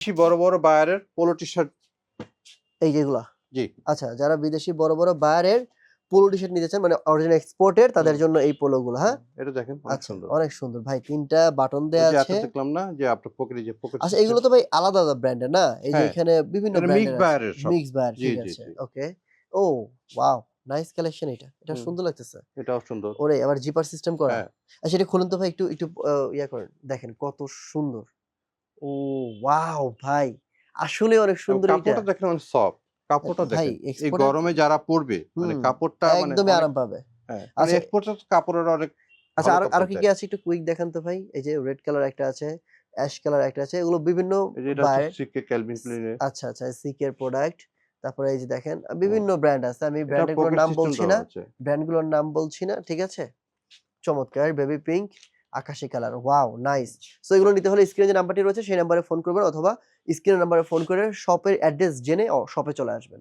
বেশি বড় বড় বায়ারের পোলো টি শার্ট। এই যেগুলা জি আচ্ছা, যারা বিদেশি বড় বড় বায়ারের পোলো টি শার্ট নিতে চান মানে অরিজিনাল এক্সপোর্টের তাদের জন্য এই পোলো গুলো। হ্যাঁ এটা দেখেন অনেক আচ্ছা, সুন্দর। অনেক সুন্দর ভাই। 3টা বাটন ওই দেয়া যে আছে। এত দেখলাম না যে আপনার পকেটে যে পকেট আচ্ছা, সিস্টেম। এগুলো তো ভাই আলাদা আলাদা ব্র্যান্ডের না? এই যে হ্যাঁ এখানে বিভিন্ন এটা মিক্স ব্র্যান্ডের আছে। বায়ারের সব। মিক্স বায়ার, জি ঠিক জি আছে। জি। ওকে। ও ওয়াও! নাইস কালেকশন এটা। এটা হুম, সুন্দর লাগতেছে। এটাও সুন্দর। ওরে আবার জিপার সিস্টেম করা। হ্যাঁ আচ্ছা, এটা খুলুন তো ভাই, একটু একটু ইয়া করেন। দেখেন কত সুন্দর। ও ওয়াও ভাই! আসলে অনেক এবং সুন্দর এইটা। কাপড়টা দেখেন অনেক সফট। কাপড়টা ভাই দেখেন। এই এক্সপোর্টের গরমে যারা পড়বে মানে হুম, কাপড়টা মানে একদমই অনেক আরাম পাবে। হ্যাঁ, মানে আচ্ছা, এক্সপোর্টের কাপড়ের অনেক আচ্ছা, ভালো আরো আরো কাপড় কি, দেয়। কি আছে একটু কুইক দেখান তো ভাই? এই যে রেড কালার একটা আছে, অ্যাশ কালার একটা আছে। এগুলো বিভিন্ন এই যে এটা হচ্ছে বায়ার সিকে ক্যালভিন ক্লাইনের। আচ্ছা, আচ্ছা, সিকের প্রোডাক্ট। তারপরে এই যে দেখেন হুম, বিভিন্ন ব্র্যান্ড আছে। আমি এটা ব্র্যান্ড গুলোর পকেট নাম সিস্টেম বলছি দেওয়া না। আছে। ব্র্যান্ড গুলোর নাম বলছি না। ঠিক আছে? চমৎকার বেবি পিঙ্ক, আকাশি কালার। ওয়াও! নাইস। সো এগুলো নিতে হলে স্ক্রিনে যে নাম্বারটি রয়েছে সেই নাম্বারে ফোন করবেন অথবা স্ক্রিনের নাম্বারে ফোন করে শপের অ্যাড্রেস জেনে শপে চলে আসবেন।